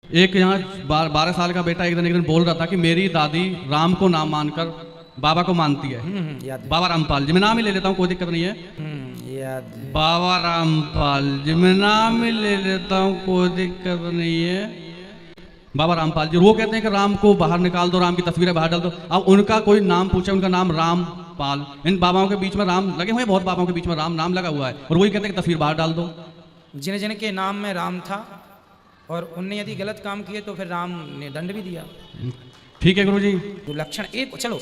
एक यहाँ 12 साल का बेटा एक दिन बोल रहा था कि मेरी दादी राम को नाम मानकर बाबा को मानती है। याद है। बाबा रामपाल जी, मैं नाम ही ले लेता हूँ, कोई दिक्कत नहीं है। याद है। बाबा रामपाल जी, मैं नाम ही ले लेता हूँ, कोई दिक्कत नहीं है। बाबा रामपाल जी, वो कहते हैं कि राम को बाहर निकाल दो, राम की तस्वीरें बाहर डाल दो। अब उनका कोई नाम पूछे, उनका नाम रामपाल, इन बाबाओं के बीच में राम लगे हुए हैं, बहुत बाबाओं के बीच में राम नाम लगा हुआ है, और वही कहते हैं कि तस्वीर बाहर डाल दो। जिन जिन के नाम में राम था और उनने यदि गलत काम किए तो फिर राम ने दंड भी दिया। ठीक है गुरुजी। जो लक्षण एक, चलो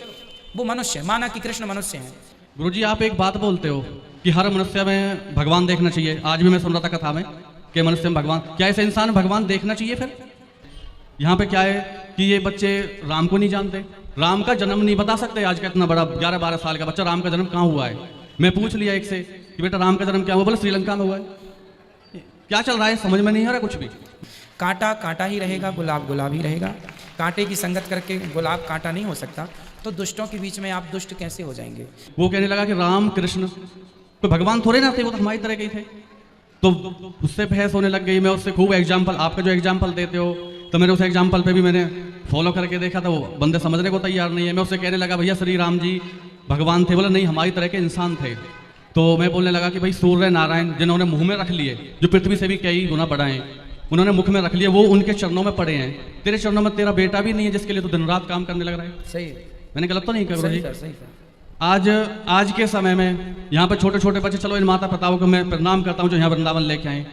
वो मनुष्य है, माना कि कृष्ण मनुष्य हैं। गुरुजी, आप एक बात बोलते हो कि हर मनुष्य में भगवान देखना चाहिए। आज भी मैं सुन रहा था कथा में कि मनुष्य में भगवान, क्या ऐसे इंसान में भगवान देखना चाहिए? फिर यहाँ पे क्या है कि ये बच्चे राम को नहीं जानते, राम का जन्म नहीं बता सकते। आज का इतना बड़ा 11-12 साल का बच्चा राम का जन्म कहाँ हुआ है? मैं पूछ लिया एक से कि बेटा राम का जन्म क्या हुआ? बोले श्रीलंका में हुआ है। क्या चल रहा है समझ में नहीं आ रहा कुछ भी। कांटा कांटा ही रहेगा, गुलाब गुलाब ही रहेगा। कांटे की संगत करके गुलाब कांटा नहीं हो सकता, तो दुष्टों के बीच में आप दुष्ट कैसे हो जाएंगे? वो कहने लगा कि राम कृष्ण तो भगवान थोड़े ना थे, वो तो हमारी तरह के ही थे। तो उससे बहस होने लग गई। मैं उससे खूब एग्जाम्पल, आपका जो एग्जाम्पल देते हो, तो मेरे उस एग्जाम्पल पे भी मैंने फॉलो करके देखा था, वो बंदे समझने को तैयार नहीं है। मैं उससे कहने लगा भैया श्री राम जी भगवान थे? बोला नहीं, हमारी तरह के इंसान थे। तो मैं बोलने लगा कि भाई सूर्य नारायण जिन्होंने मुंह में रख लिए, जो पृथ्वी से भी कई गुना बड़ा है, उन्होंने मुख में रख लिए, वो उनके चरणों में पड़े हैं। तेरे चरणों में तेरा बेटा भी नहीं है जिसके लिए तू दिन रात काम करने लग रहा है। सही है। मैंने गलत तो नहीं कर सही रही? था, सही था। आज के समय में यहाँ पे छोटे छोटे बच्चे, चलो इन माता पिताओं को मैं प्रणाम करता हूँ जो यहाँ वृंदावन लेके आए।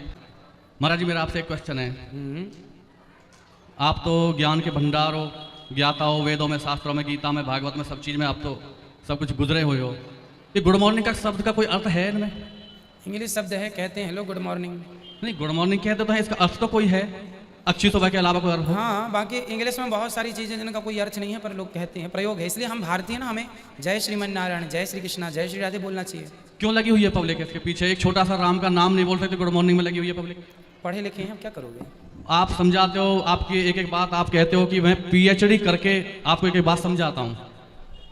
महाराज जी, मेरा आपसे एक क्वेश्चन है। आप तो ज्ञान के भंडार हो, ज्ञाता हो, वेदों में, शास्त्रों में, गीता में, भागवत में, सब चीज़ में आप तो सब कुछ गुजरे हुए हो। ये गुड मॉर्निंग का शब्द का कोई अर्थ है इनमें? इंग्लिश शब्द है, कहते हैं हेलो गुड मॉर्निंग। नहीं, गुड मॉर्निंग कहते तो है, इसका अर्थ तो कोई है? अच्छी सुबह के अलावा कोई अर्थ हो? हाँ, बाकी इंग्लिश में बहुत सारी चीज़ें जिनका कोई अर्थ नहीं है, पर लोग कहते हैं, प्रयोग है। इसलिए हम भारतीय ना, हमें जय श्रीमन नारायण, जय श्री कृष्णा, जय श्री राधे बोलना चाहिए। क्यों लगी हुई है पब्लिक इसके पीछे? एक छोटा सा राम का नाम नहीं बोल सकते, गुड मॉर्निंग में लगी हुई है पब्लिक। पढ़े लिखे हैं, क्या करोगे? आप समझाते हो, आपकी एक एक बात आप कहते हो कि मैं पीएचडी करके आपको एक एक बात समझाता हूँ।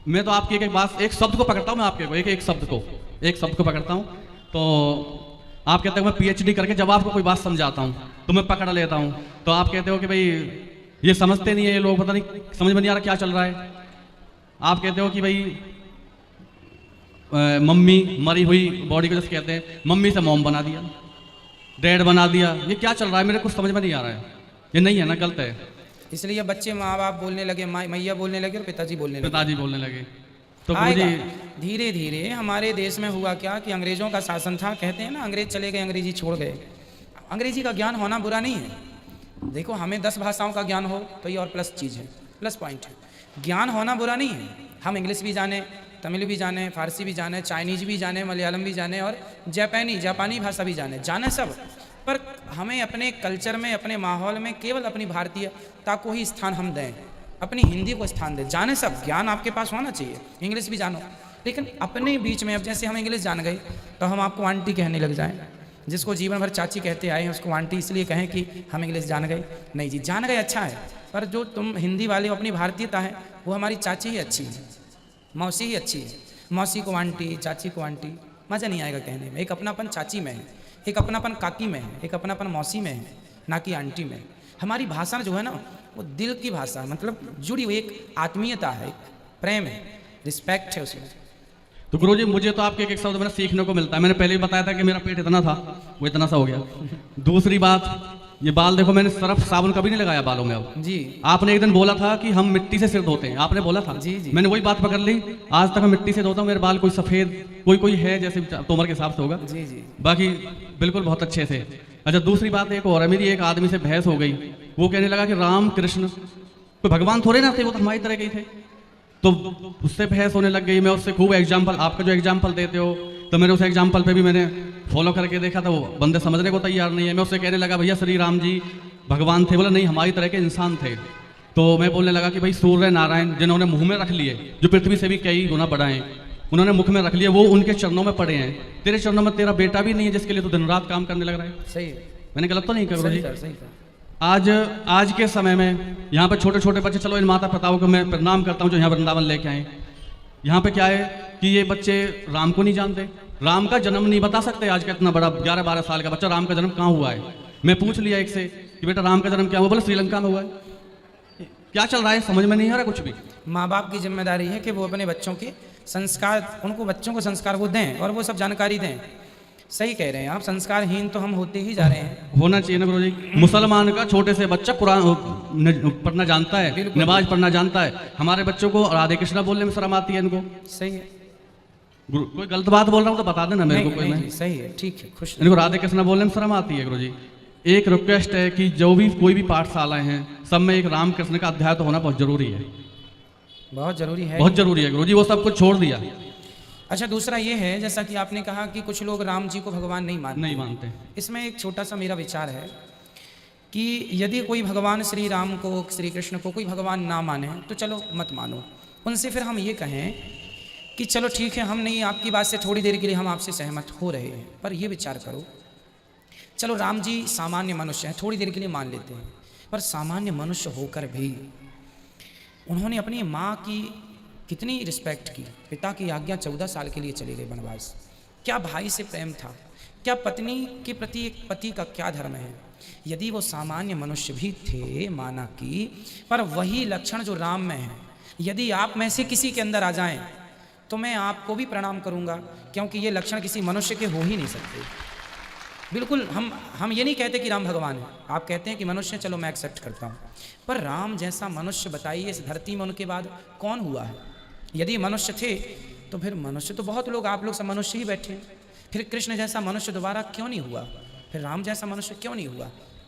मैं तो आपकी एक एक बात, एक शब्द को पकड़ता हूँ, मैं आपके एक शब्द को पकड़ता हूँ। तो आप कहते हो मैं पीएचडी करके जब आपको कोई बात समझाता हूँ तो मैं पकड़ लेता हूँ, तो आप कहते हो कि भाई ये समझते नहीं है ये लोग, पता नहीं समझ में नहीं आ रहा क्या चल रहा है। आप कहते हो कि भाई मम्मी मरी हुई बॉडी को जैसे कहते हैं, मम्मी से मॉम बना दिया, डैड बना दिया। ये क्या चल रहा है? मेरे कुछ समझ में नहीं आ रहा है। ये नहीं है ना, गलत है। इसलिए बच्चे माँ बाप बोलने लगे, मैया बोलने लगे और पिताजी बोलने लगे। पिताजी बोलने लगे। तो आएगा मुझे धीरे धीरे। हमारे देश में हुआ क्या कि अंग्रेजों का शासन था, कहते हैं ना अंग्रेज चले गए, अंग्रेजी छोड़ गए। अंग्रेजी का ज्ञान होना बुरा नहीं है। देखो, हमें 10 भाषाओं का ज्ञान हो तो ये और प्लस चीज़ है, प्लस पॉइंट है। ज्ञान होना बुरा नहीं है। हम इंग्लिश भी जाने, तमिल भी जाने, फारसी भी जाने, चाइनीज भी जाने, मलयालम भी जाने और जापानी भाषा भी जाने सब। पर हमें अपने कल्चर में, अपने माहौल में केवल अपनी भारतीयता को ही स्थान हम दें, अपनी हिंदी को स्थान दें। जाने सब, ज्ञान आपके पास होना चाहिए, इंग्लिश भी जानो, लेकिन अपने बीच में। अब जैसे हम इंग्लिश जान गए तो हम आपको आंटी कहने लग जाएं। जिसको जीवन भर चाची कहते आए हैं उसको आंटी इसलिए कहें कि हम इंग्लिश जान गए? नहीं जी, जान गए अच्छा है, पर जो तुम हिंदी वाले हो, अपनी भारतीयता है, वो हमारी चाची ही अच्छी है, मौसी ही अच्छी है। मौसी को आंटी, चाची को आंटी, मज़ा नहीं आएगा कहने में। एक अपनापन चाची में है, एक अपनापन काकी में है, एक अपनापन मौसी में है, ना कि आंटी में। हमारी भाषा जो है ना, वो दिल की भाषा, मतलब जुड़ी हुई एक आत्मीयता है, एक प्रेम है, रिस्पेक्ट है उसमें। तो गुरुजी, मुझे तो आपके एक शब्द में सीखने को मिलता है। मैंने पहले भी बताया था कि मेरा पेट इतना था, वो इतना सा हो गया। दूसरी बात, ये बाल देखो, मैंने सर्फ साबुन कभी नहीं लगाया बालों में। अब जी, आपने एक दिन बोला था कि हम मिट्टी से सिर धोते हैं, आपने बोला था। जी जी, मैंने वही बात पकड़ ली। आज तक मैं मिट्टी से धोता हूँ। मेरे बाल कोई सफेद कोई है, जैसे तोमर के हिसाब से होगा। जी जी, बाकी बिल्कुल बहुत अच्छे से। अच्छा, दूसरी बात एक और है, मेरी एक आदमी से बहस हो गई। वो कहने लगा कि राम कृष्ण तो भगवान थोड़े ना थे, वो तो हमारी तरह के ही थे। तो उससे बहस होने लग गई। मैं उससे खूब एग्जाम्पल, आपका जो एग्जाम्पल देते हो, तो मेरे उस एग्जाम्पल पे भी मैंने फॉलो करके देखा था, वो बंदे समझने को तैयार नहीं है। मैं उससे कहने लगा भैया श्री राम जी भगवान थे? बोला नहीं, हमारी तरह के इंसान थे। तो मैं बोलने लगा कि भाई सूर्य नारायण जिन्होंने मुंह में रख लिए, जो पृथ्वी से भी कई गुना बड़ा है, उन्होंने मुख में रख लिए, वो उनके चरणों में पड़े हैं। तेरे चरणों में तेरा बेटा भी नहीं है जिसके लिए तू दिन रात काम करने लग रहा है। सही है। मैंने गलत तो नहीं कर सही रही? था, सही था। आज के समय में यहाँ पे छोटे छोटे बच्चे, चलो इन माता पिताओं को मैं प्रणाम करता हूँ जो यहाँ वृंदावन लेके आए। यहाँ पे क्या है कि ये बच्चे राम को नहीं जानते, राम का जन्म नहीं बता सकते। आज का इतना बड़ा 11-12 साल का बच्चा राम का जन्म कहाँ हुआ है? मैं पूछ लिया एक से कि बेटा राम का जन्म क्या हुआ, बोले श्रीलंका में हुआ है। क्या चल रहा है समझ में नहीं आ रहा कुछ भी। माँ बाप की जिम्मेदारी है कि वो अपने बच्चों के संस्कार, उनको बच्चों को संस्कार वो दें और वो सब जानकारी दें। सही कह रहे हैं आप, संस्कारहीन तो हम होते ही जा रहे हैं। होना चाहिए ना गुरु जी। मुसलमान का छोटे से बच्चा कुरान पढ़ना जानता है, बिल्कुल। नमाज पढ़ना जानता है। हमारे बच्चों को राधे कृष्णा बोलने में शर्म आती है इनको। सही है। गुरु कोई गलत बात बोल रहा हूँ तो बता देना मेरे को कोई। नहीं, मैं नहीं, सही है, ठीक है, खुश इनको राधे कृष्णा बोलने में शर्म आती है गुरु जी। एक रिक्वेस्ट है कि जो भी कोई भी पाठशालाएं हैं सब में एक राम कृष्ण का अध्याय तो होना बहुत जरूरी है, बहुत जरूरी है। बहुत जरूरी है गुरु जी। वो सब कुछ छोड़ दिया। अच्छा, दूसरा ये है, जैसा कि आपने कहा कि कुछ लोग राम जी को भगवान नहीं मानते। इसमें एक छोटा सा मेरा विचार है कि यदि कोई भगवान श्री राम को, श्री कृष्ण को कोई भगवान ना माने तो चलो मत मानो। उनसे फिर हम ये कहें कि चलो ठीक है, हम नहीं, आपकी बात से थोड़ी देर के लिए हम आपसे सहमत हो रहे हैं, पर ये विचार करो, चलो राम जी सामान्य मनुष्य हैं, थोड़ी देर के लिए मान लेते हैं, पर सामान्य मनुष्य होकर भी उन्होंने अपनी माँ की कितनी रिस्पेक्ट की। पिता की आज्ञा 14 साल के लिए चले गए वनवास। क्या भाई से प्रेम था, क्या पत्नी के प्रति एक पति का क्या धर्म है। यदि वो सामान्य मनुष्य भी थे, माना कि, पर वही लक्षण जो राम में है यदि आप में से किसी के अंदर आ जाएं तो मैं आपको भी प्रणाम करूंगा, क्योंकि ये लक्षण किसी मनुष्य के हो ही नहीं सकते। बिल्कुल, हम ये नहीं कहते कि राम भगवान है, आप कहते हैं कि मनुष्य, चलो मैं एक्सेप्ट करता हूँ, पर राम जैसा मनुष्य बताइए इस धरती में उनके बाद कौन हुआ है। यदि मनुष्य थे तो फिर मनुष्य तो बहुत लोग, आप लोग सब मनुष्य ही बैठे हैं, फिर कृष्ण जैसा मनुष्य दोबारा क्यों नहीं हुआ, फिर राम जैसा मनुष्य क्यों नहीं हुआ।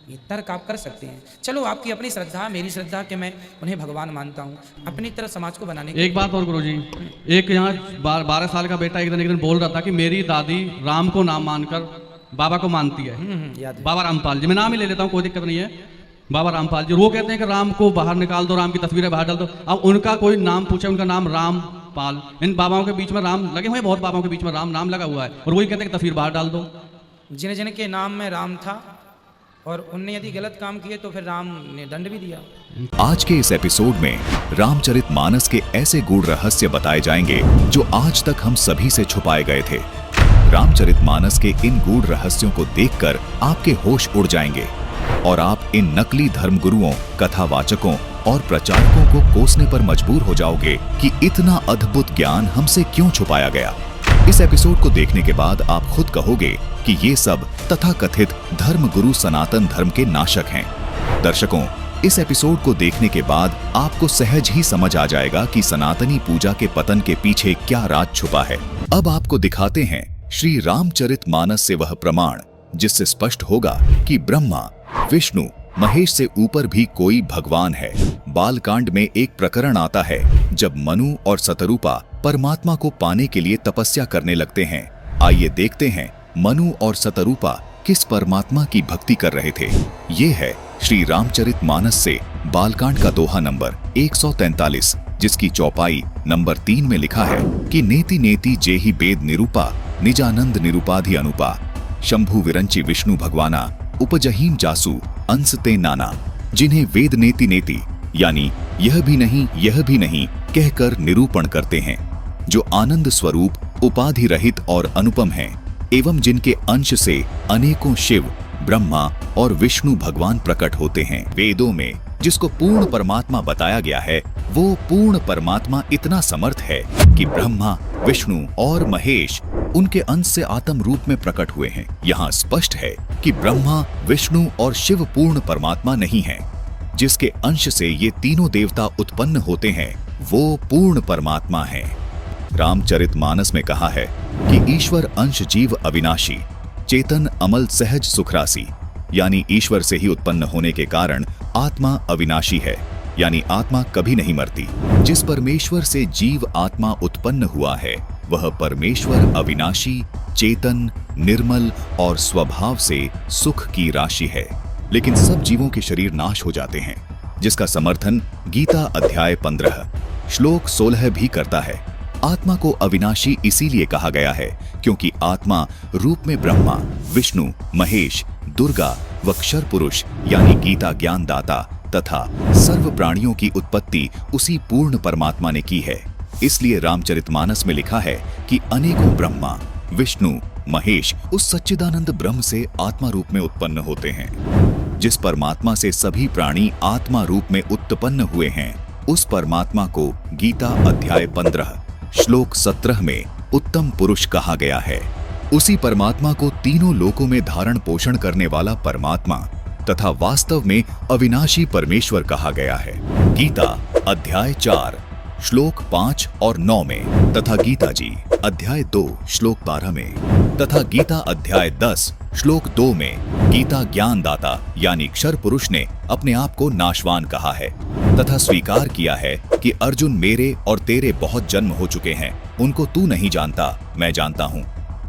ये तर्क आप कर सकते हैं। चलो आपकी अपनी श्रद्धा, मेरी श्रद्धा कि मैं उन्हें भगवान मानता हूँ, अपनी तरह समाज को बनाने की। एक बात और गुरु जी, एक यहाँ 12 साल का बेटा एक दिन बोल रहा था कि मेरी दादी राम को नाम मानकर बाबा को मानती है। याद है। बाबा रामपाल जी, मैं नाम ही ले लेता हूँ, कोई दिक्कत नहीं है। बाबा रामपाल जी वो कहते हैं कि राम को बाहर निकाल दो, राम की तस्वीरें बाहर डाल दो। अब उनका कोई नाम पूछे, उनका नाम रामपाल, इन बाबाओं के बीच में राम लगे हुए हैं, बहुत बाबाओं के बीच में राम नाम लगा हुआ है, और वही कहते हैं कि तस्वीर बाहर डाल दो। जिन जिन के नाम में राम था और उनने यदि गलत काम किए तो फिर राम ने दंड भी दिया। आज के इस एपिसोड में रामचरितमानस के ऐसे गूढ़ रहस्य बताए जाएंगे जो आज तक हम सभी से छुपाए गए थे। रामचरितमानस के इन गूढ़ रहस्यों को देखकर आपके होश उड़ जाएंगे और आप इन नकली धर्मगुरुओं, कथावाचकों और प्रचारकों को कोसने पर मजबूर हो जाओगे कि इतना अद्भुत ज्ञान हमसे क्यों छुपाया गया। इस एपिसोड को देखने के बाद आप खुद कहोगे कि ये सब तथाकथित धर्मगुरु सनातन धर्म के नाशक हैं। दर्शकों, इस एपिसोड को देखने के बाद आपको सहज ही समझ आ जाएगा कि सनातनी पूजा के पतन के पीछे क्या राज छुपा है। अब आपको दिखाते हैं श्री रामचरितमानस से वह प्रमाण जिससे स्पष्ट होगा कि ब्रह्मा, विष्णु, महेश से ऊपर भी कोई भगवान है। बालकांड में एक प्रकरण आता है जब मनु और शतरूपा परमात्मा को पाने के लिए तपस्या करने लगते हैं। आइए देखते हैं मनु और शतरूपा किस परमात्मा की भक्ति कर रहे थे। ये है श्री रामचरितमानस से बालकांड का दोहा नंबर 143, जिसकी चौपाई नंबर 3 में लिखा है कि नेति नेति जेहि वेद निरूपा, निजानंद निरूपाधि अनुपा, शंभु विरंचि विष्णु भगवाना, उपजहीम जासु अंश ते नाना। जिन्हें वेद नेति नेति यानी यह भी नहीं कहकर निरूपण करते हैं, जो आनंद स्वरूप, उपाधि रहित और अनुपम हैं, एवं जिनके अंश से अनेकों शिव, ब्रह्मा और विष्णु भगवान प्रकट होते हैं। वेदों में जिसको पूर्ण परमात्मा बताया गया है, वो पूर्ण परमात्मा इतना समर्थ है कि ब्रह्मा, विष्णु और महेश उनके अंश से आत्म रूप में प्रकट हुए हैं। यहाँ स्पष्ट है कि ब्रह्मा, विष्णु और शिव पूर्ण परमात्मा नहीं हैं। जिसके अंश से ये तीनों देवता उत्पन्न होते हैं, वो पूर्ण परमात्मा है। रामचरितमानस में कहा है कि ईश्वर अंश जीव अविनाशी, चेतन अमल सहज सुखरासी, यानी ईश्वर से ही उत्पन्न होने के कारण आत्मा अविनाशी है, यानी आत्मा कभी नहीं मरती। जिस परमेश्वर से जीव आत्मा उत्पन्न हुआ है, वह परमेश्वर अविनाशी, चेतन, निर्मल और स्वभाव से सुख की राशि है। लेकिन सब जीवों के शरीर नाश हो जाते हैं, जिसका समर्थन गीता अध्याय 15 श्लोक 16 भी करता है। आत्मा को अविनाशी इसीलिए कहा गया है क्योंकि आत्मा रूप में ब्रह्मा, विष्णु, महेश, दुर्गा व क्षर पुरुष यानी गीता ज्ञान दाता तथा सर्व प्राणियों की उत्पत्ति उसी पूर्ण परमात्मा ने की है। इसलिए रामचरितमानस में लिखा है कि अनेकों ब्रह्मा, विष्णु, महेश उस सच्चिदानंद ब्रह्म से आत्मा रूप में उत्पन्न होते हैं। जिस परमात्मा से सभी प्राणी आत्मा रूप में उत्पन्न हुए हैं, उस परमात्मा को गीता अध्याय 15 श्लोक 17 में उत्तम पुरुष कहा गया है। उसी परमात्मा को तीनों लोकों में धारण पोषण करने वाला परमात्मा तथा वास्तव में अविनाशी परमेश्वर कहा गया है। गीता अध्याय 4 श्लोक 5 और 9 में तथा गीता जी अध्याय 2 श्लोक 12 में तथा गीता अध्याय 10 श्लोक 2 में गीता ज्ञानदाता यानी क्षर पुरुष ने अपने आप को नाशवान कहा है तथा स्वीकार किया है कि अर्जुन मेरे और तेरे बहुत जन्म हो चुके हैं, उनको तू नहीं जानता, मैं जानता हूँ।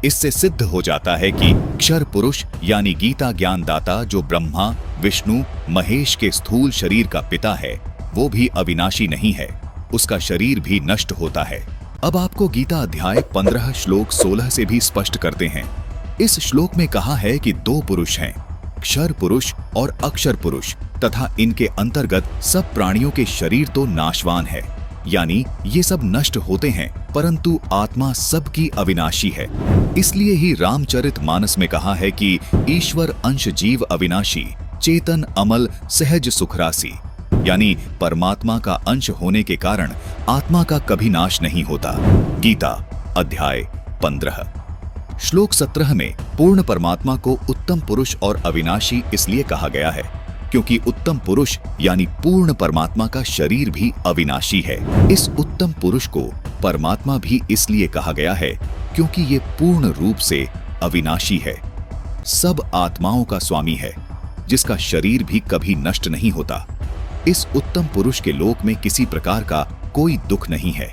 इससे सिद्ध हो जाता है कि क्षर पुरुष यानी गीता ज्ञानदाता जो ब्रह्मा विष्णु महेश के स्थूल शरीर का पिता है, वो भी अविनाशी नहीं है, उसका शरीर भी नष्ट होता है। अब आपको गीता अध्याय 15 श्लोक 16 से भी स्पष्ट करते हैं। इस श्लोक में कहा है कि दो पुरुष हैं, क्षर पुरुष और अक्षर पुरुष, तथा इनके अंतर्गत सब प्राणियों के शरीर तो नाशवान है, यानी ये सब नष्ट होते हैं, परंतु आत्मा सबकी अविनाशी है। इसलिए ही रामचरितमानस में कहा है कि ईश्वर अंश जीव अविनाशी, चेतन अमल सहज सुखरासी, यानी परमात्मा का अंश होने के कारण आत्मा का कभी नाश नहीं होता। गीता अध्याय 15 श्लोक 17 में पूर्ण परमात्मा को उत्तम पुरुष और अविनाशी इसलिए कहा गया है क्योंकि उत्तम पुरुष यानी पूर्ण परमात्मा का शरीर भी अविनाशी है। इस उत्तम पुरुष को परमात्मा भी इसलिए कहा गया है क्योंकि ये पूर्ण रूप से अविनाशी है, सब आत्माओं का स्वामी है, जिसका शरीर भी कभी नष्ट नहीं होता। इस उत्तम पुरुष के लोक में किसी प्रकार का कोई दुख नहीं है,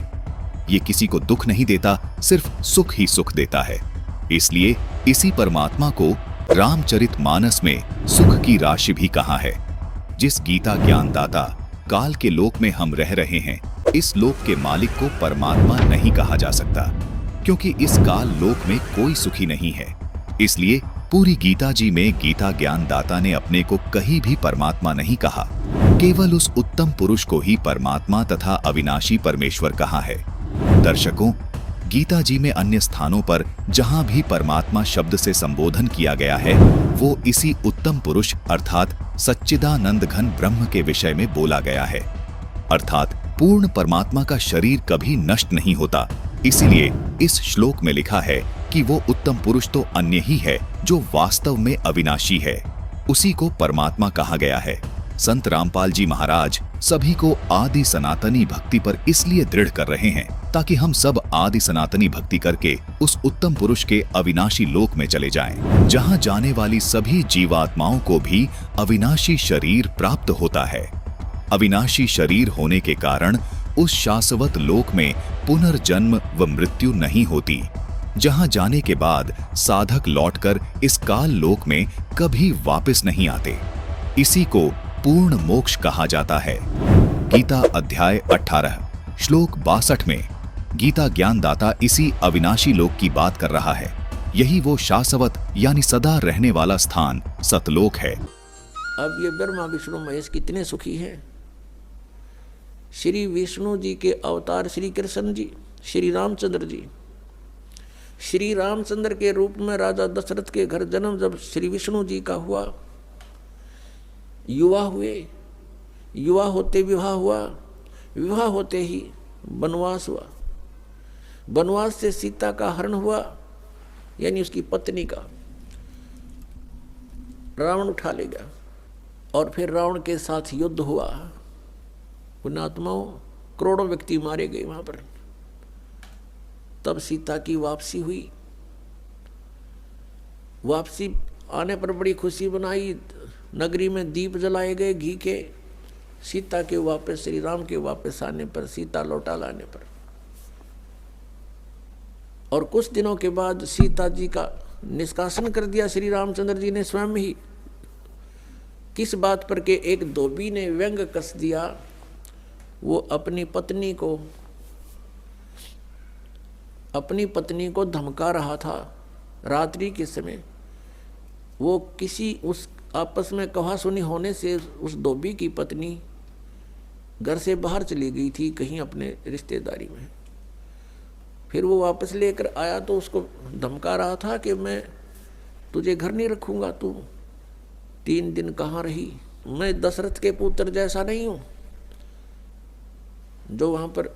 ये किसी को दुख नहीं देता, सिर्फ सुख ही सुख देता है। इसलिए इसी परमात्मा को रामचरितमानस में सुख की राशि भी कहा है। जिस गीता ज्ञानदाता काल के लोक में हम रह रहे हैं, इस लोक के मालिक को परमात्मा नहीं कहा जा सकता, क्योंकि इस काल लोक में कोई सुखी नहीं है। इसलिए पूरी गीता जी में गीता ज्ञानदाता ने अपने को कहीं भी परमात्मा नहीं कहा, केवल उस उत्तम पुरुष को ही परमात्मा तथा अविनाशी परमेश्वर कहा है। दर्शकों, गीता जी में अन्य स्थानों पर जहां भी परमात्मा शब्द से संबोधन किया गया है, वो इसी उत्तम पुरुष अर्थात सच्चिदानंद घन ब्रह्म के विषय में बोला गया है। अर्थात पूर्ण परमात्मा का शरीर कभी नष्ट नहीं होता। इसीलिए इस श्लोक में लिखा है कि वो उत्तम पुरुष तो अन्य ही है जो वास्तव में अविनाशी है, उसी को परमात्मा कहा गया है। संत रामपाल जी महाराज सभी को आदि सनातनी भक्ति पर इसलिए दृढ़ कर रहे हैं ताकि हम सब आदि सनातनी भक्ति करके उस उत्तम पुरुष के अविनाशी लोक में चले जाएं, जहां जाने वाली सभी जीवात्माओं को भी अविनाशी शरीर प्राप्त होता है। अविनाशी शरीर होने के कारण उस शाश्वत लोक में पुनर्जन्म व मृत्यु नहीं होती, जहां जाने के बाद साधक लौटकर इस काल लोक में कभी वापस नहीं आते। इसी को पूर्ण मोक्ष कहा जाता है। गीता अध्याय 18 श्लोक 62 में गीता ज्ञानदाता इसी अविनाशी लोक की बात कर रहा है। यही वो शाश्वत यानी सदा रहने वाला स्थान सतलोक है। अब ये ब्रह्मा विष्णु महेश कितने सुखी हैं। श्री विष्णु जी के अवतार श्री कृष्ण जी, श्री रामचंद्र जी, श्री रामचंद्र के रूप में राजा दशरथ के घर जन्म जब श्री विष्णु जी का हुआ, युवा हुए, युवा होते विवाह हुआ, विवाह होते ही वनवास हुआ, वनवास से सीता का हरण हुआ, यानी उसकी पत्नी का रावण उठा ले गया, और फिर रावण के साथ युद्ध हुआ। पुण्यात्माओं, करोड़ों व्यक्ति मारे गए वहां पर। तब सीता की वापसी हुई। वापसी आने पर बड़ी खुशी बनाई, नगरी में दीप जलाए गए घी के। सीता के वापस, श्री राम के वापस आने पर, सीता लौटा लाने पर, और कुछ दिनों के बाद सीता जी का निष्कासन कर दिया श्री रामचंद्र जी ने स्वयं ही। किस बात पर के एक धोबी ने व्यंग कस दिया, वो अपनी पत्नी को धमका रहा था रात्रि के समय। वो किसी उस आपस में कहा सुनी होने से उस धोबी की पत्नी घर से बाहर चली गई थी कहीं अपने रिश्तेदारी में। फिर वो वापस लेकर आया तो उसको धमका रहा था कि मैं तुझे घर नहीं रखूंगा, तू 3 दिन कहाँ रही। मैं दशरथ के पुत्र जैसा नहीं हूं जो वहां पर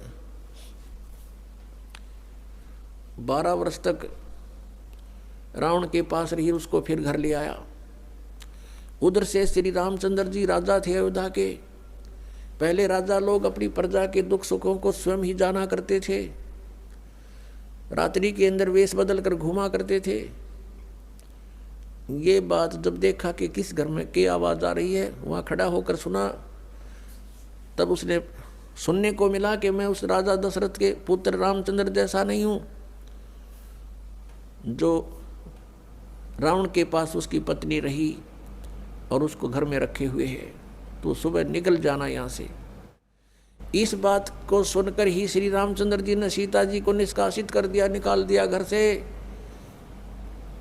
12 वर्ष तक रावण के पास रही, उसको फिर घर ले आया। उधर से श्री रामचंद्र जी राजा थे अयोध्या के। पहले राजा लोग अपनी प्रजा के दुख सुखों को स्वयं ही जाना करते थे, रात्रि के अंदर वेश बदल कर घूमा करते थे। ये बात जब देखा कि किस घर में क्या आवाज आ रही है, वहां खड़ा होकर सुना, तब उसने सुनने को मिला कि मैं उस राजा दशरथ के पुत्र रामचंद्र जैसा नहीं हूं जो रावण के पास उसकी पत्नी रही और उसको घर में रखे हुए है, तो सुबह निकल जाना यहाँ से। इस बात को सुनकर ही श्री रामचंद्र जी ने सीता जी को निष्कासित कर दिया, निकाल दिया घर से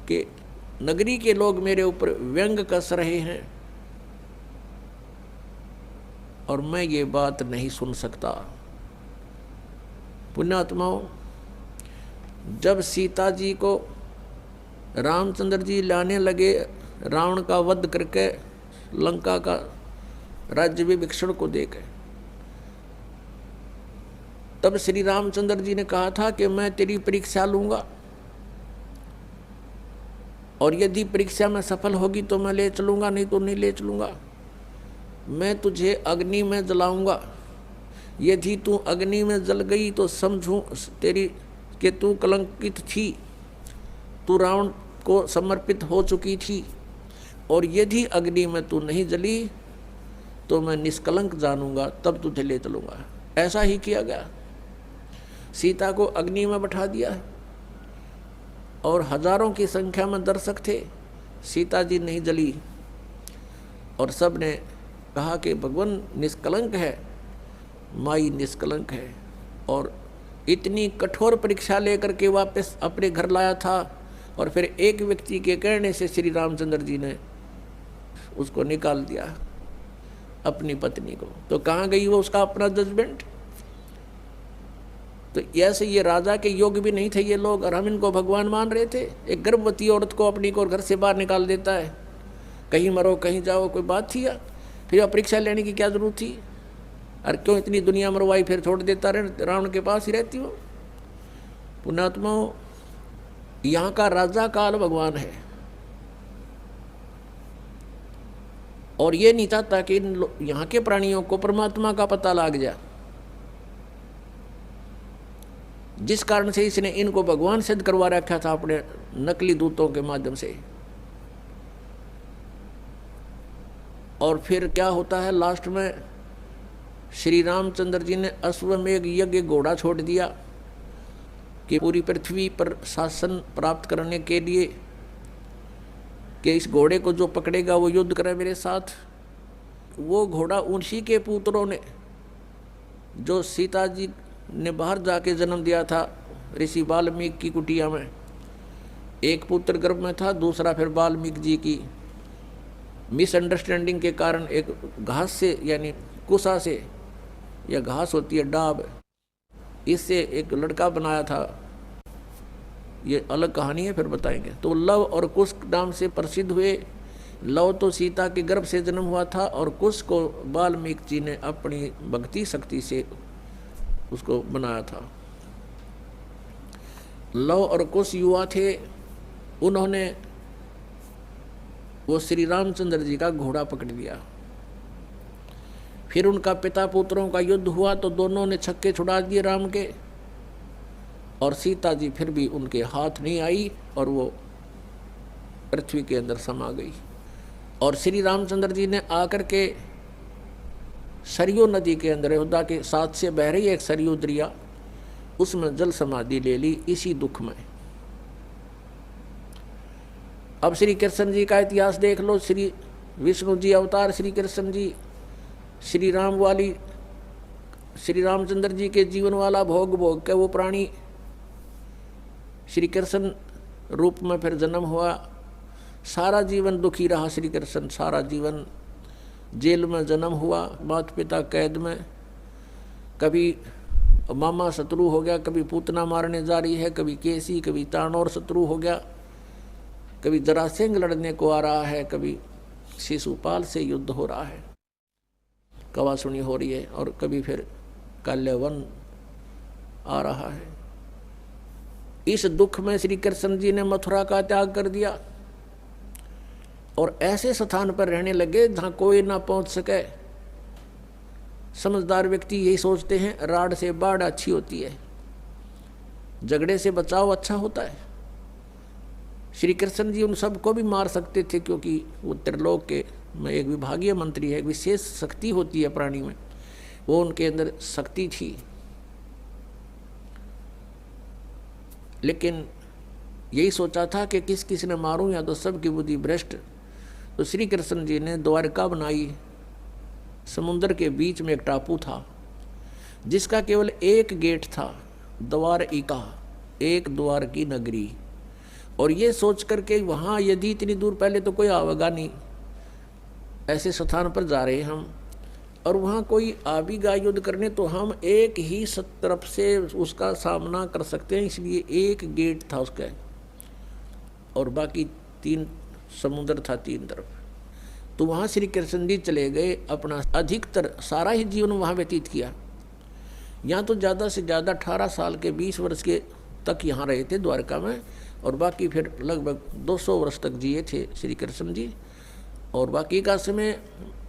कि नगरी के लोग मेरे ऊपर व्यंग कस रहे हैं और मैं ये बात नहीं सुन सकता। पुण्यात्माओं, जब सीता जी को रामचंद्र जी लाने लगे रावण का वध करके लंका का राज्य विभीषण को देकर, तब श्री रामचंद्र जी ने कहा था कि मैं तेरी परीक्षा लूंगा और यदि परीक्षा में सफल होगी तो मैं ले चलूंगा, नहीं तो नहीं ले चलूंगा। मैं तुझे अग्नि में जलाऊंगा, यदि तू अग्नि में जल गई तो समझूं तेरी कि तू कलंकित थी, तू रावण को समर्पित हो चुकी थी, और यदि अग्नि में तू नहीं जली तो मैं निष्कलंक जानूंगा, तब तुझे ले चलूंगा। ऐसा ही किया गया। सीता को अग्नि में बैठा दिया और हजारों की संख्या में दर्शक थे, सीता जी नहीं जली और सब ने कहा कि भगवान निष्कलंक है, माई निष्कलंक है। और इतनी कठोर परीक्षा लेकर के वापस अपने घर लाया था और फिर एक व्यक्ति के कहने से श्री रामचंद्र जी ने उसको निकाल दिया, अपनी पत्नी को। तो कहाँ गई वो उसका अपना जजमेंट। तो ऐसे ये राजा के योग भी नहीं थे ये लोग, और हम इनको भगवान मान रहे थे। एक गर्भवती औरत को अपनी को घर से बाहर निकाल देता है, कहीं मरो कहीं जाओ, कोई बात थी या? फिर परीक्षा लेने की क्या जरूरत थी? और क्यों इतनी दुनिया मरवाई, फिर छोड़ देता रहे, रावण के पास ही रहती हो। पुण्यात्माओं, यहाँ का राजा काल भगवान है और ये नहीं चाहता कि यहाँ के प्राणियों को परमात्मा का पता लग जाए, जिस कारण से इसने इनको भगवान सिद्ध करवा रखा था अपने नकली दूतों के माध्यम से। और फिर क्या होता है लास्ट में, श्री रामचंद्र जी ने अश्वमेघ यज्ञ घोड़ा छोड़ दिया कि पूरी पृथ्वी पर शासन प्राप्त करने के लिए कि इस घोड़े को जो पकड़ेगा वो युद्ध करे मेरे साथ। वो घोड़ा उन्हीं के पुत्रों ने, जो सीता जी ने बाहर जाके जन्म दिया था ऋषि वाल्मीकि की कुटिया में, एक पुत्र गर्भ में था, दूसरा फिर वाल्मीकि जी की मिसअंडरस्टैंडिंग के कारण एक घास से यानी कुसा से, या घास होती है डाब, इससे एक लड़का बनाया था। ये अलग कहानी है, फिर बताएंगे। तो लव और कुश नाम से प्रसिद्ध हुए। लव तो सीता के गर्भ से जन्म हुआ था और कुश को वाल्मीकि जी ने अपनी भक्ति शक्ति से उसको बनाया था। लव और कुश युवा थे, उन्होंने वो श्री रामचंद्र जी का घोड़ा पकड़ लिया। फिर उनका पिता पुत्रों का युद्ध हुआ तो दोनों ने छक्के छुड़ा दिए राम के, और सीता जी फिर भी उनके हाथ नहीं आई और वो पृथ्वी के अंदर समा गई। और श्री रामचंद्र जी ने आकर के सरयू नदी के अंदर, अयोध्या के साथ से बह रही एक सरयू दरिया, उसमें जल समाधि ले ली इसी दुख में। अब श्री कृष्ण जी का इतिहास देख लो। श्री विष्णु जी अवतार श्री कृष्ण जी, श्री राम वाली श्री रामचंद्र जी के जीवन वाला भोग भोग के वो प्राणी श्री कृष्ण रूप में फिर जन्म हुआ। सारा जीवन दुखी रहा श्री कृष्ण, सारा जीवन जेल में जन्म हुआ, माता पिता कैद में, कभी मामा शत्रु हो गया, कभी पूतना मारने जा रही है, कभी केसी, कभी तानौर शत्रु हो गया, कभी जरासेंग लड़ने को आ रहा है, कभी शिशुपाल से युद्ध हो रहा है, कवासुनी हो रही है, और कभी फिर काल्यवन आ रहा है। इस दुख में श्री कृष्ण जी ने मथुरा का त्याग कर दिया और ऐसे स्थान पर रहने लगे जहाँ कोई ना पहुँच सके। समझदार व्यक्ति यही सोचते हैं, राड़ से बाढ़ अच्छी होती है, झगड़े से बचाव अच्छा होता है। श्री कृष्ण जी उन सबको भी मार सकते थे, क्योंकि वो त्रिलोक के में एक विभागीय मंत्री है, एक विशेष शक्ति होती है प्राणी में, वो उनके अंदर शक्ति थी। लेकिन यही सोचा था कि किस किस ने मारूं, या तो सबकी बुद्धि भ्रष्ट। तो श्री कृष्ण जी ने द्वारका बनाई। समुद्र के बीच में एक टापू था जिसका केवल एक गेट था, द्वारिका, एक द्वार की नगरी। और ये सोच करके वहाँ यदि इतनी दूर पहले तो कोई आवेगा नहीं, ऐसे स्थान पर जा रहे हम, और वहाँ कोई आ भी गया युद्ध करने तो हम एक ही तरफ से उसका सामना कर सकते हैं, इसलिए एक गेट था उसका, और बाकी 3 समुद्र था 3 तरफ। तो वहाँ श्री कृष्ण जी चले गए, अपना अधिकतर सारा ही जीवन वहाँ व्यतीत किया। यहाँ तो ज़्यादा से ज़्यादा 18 साल के 20 वर्ष के तक यहाँ रहे थे द्वारका में, और बाकी फिर लगभग 200 वर्ष तक जिए थे श्री कृष्ण जी, और बाकी का समय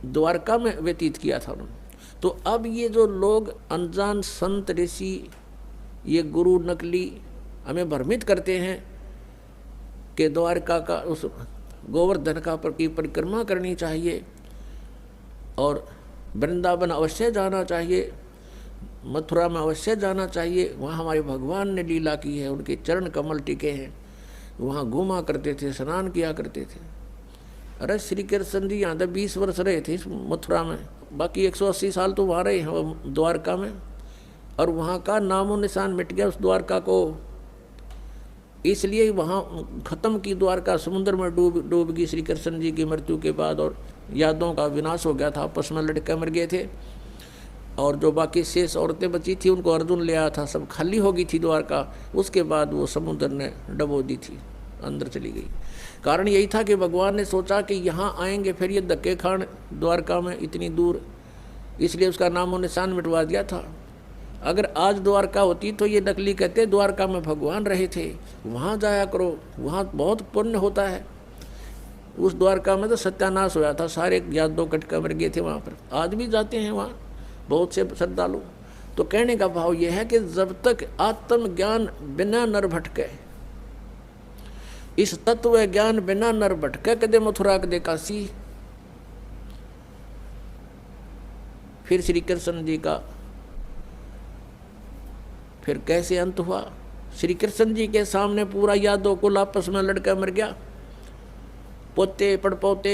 द्वारका में व्यतीत किया था उन्होंने। तो अब ये जो लोग अनजान संत ऋषि, ये गुरु नकली हमें भ्रमित करते हैं कि द्वारका का उस गोवर्धन का की परिक्रमा करनी चाहिए और वृंदावन अवश्य जाना चाहिए, मथुरा में अवश्य जाना चाहिए, वहाँ हमारे भगवान ने लीला की है, उनके चरण कमल टिके हैं, वहाँ घूमा करते थे, स्नान किया करते थे। अरे श्री कृष्ण जी यहाँ तक 20 वर्ष रहे थे मथुरा में, बाकी 180 साल तो वहाँ रहे हैं द्वारका में, और वहाँ का नामो निशान मिट गया उस द्वारका को। इसलिए वहाँ खत्म की द्वारका, समुद्र में डूब गई श्री कृष्ण जी की मृत्यु के बाद, और यादों का विनाश हो गया था, आपस में लड़के मर गए थे, और जो बाकी शेष औरतें बची थी उनको अर्जुन ले आया था, सब खाली हो गई थी द्वारका। उसके बाद वो समुद्र ने डबो दी थी, अंदर चली गई। कारण यही था कि भगवान ने सोचा कि यहाँ आएंगे फिर ये धक्के खान द्वारका में इतनी दूर, इसलिए उसका नामो निशान मिटवा दिया था। अगर आज द्वारका होती तो ये नकली कहते द्वारका में भगवान रहे थे, वहाँ जाया करो, वहाँ बहुत पुण्य होता है। उस द्वारका में तो सत्यानाश होया था, सारे यादव कटका मर गए थे वहाँ पर। आज भी जाते हैं वहाँ बहुत से श्रद्धालु। तो कहने का भाव यह है कि जब तक आत्मज्ञान बिना नर भटके, इस तत्व ज्ञान बिना नर भटके, कदे मथुरा कदे काशी। फिर श्री कृष्ण जी का फिर कैसे अंत हुआ? श्री कृष्ण जी के सामने पूरा यादव कुल आपस में लड़का मर गया, पोते पड़पोते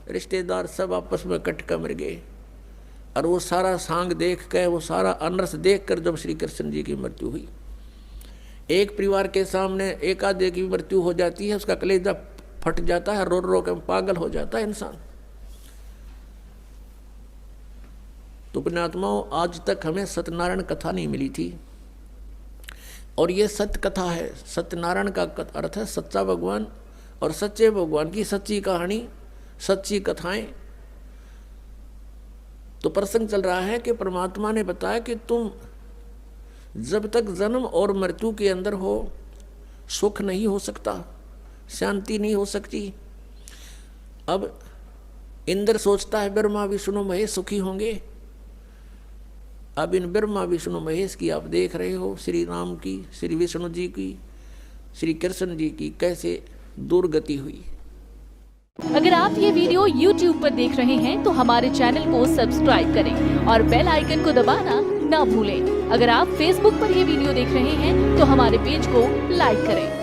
रिश्तेदार सब आपस में कटका मर गए। और वो सारा सांग देख कर, वो सारा अनरस देख कर जब श्री कृष्ण जी की मृत्यु हुई, एक परिवार के सामने एक आधे की मृत्यु हो जाती है, उसका कलेजा फट जाता है, रो रो कर पागल हो जाता है इंसान। तो पुण्यात्माओं, आज तक हमें सत्यनारायण कथा नहीं मिली थी, और ये सत्य कथा है। सत्यनारायण का अर्थ है सच्चा भगवान, और सच्चे भगवान की सच्ची कहानी, सच्ची कथाएं। तो प्रसंग चल रहा है कि परमात्मा ने बताया कि तुम जब तक जन्म और मृत्यु के अंदर हो, सुख नहीं हो सकता, शांति नहीं हो सकती। अब इंद्र सोचता है ब्रह्मा विष्णु महेश सुखी होंगे। अब इन ब्रह्मा विष्णु महेश की आप देख रहे हो, श्री राम की, श्री विष्णु जी की, श्री कृष्ण जी की कैसे दुर्गति हुई। अगर आप ये वीडियो YouTube पर देख रहे हैं तो हमारे चैनल को सब्सक्राइब करें और बेल आइकन को दबाना ना भूलें। अगर आप Facebook पर ये वीडियो देख रहे हैं तो हमारे पेज को लाइक करें।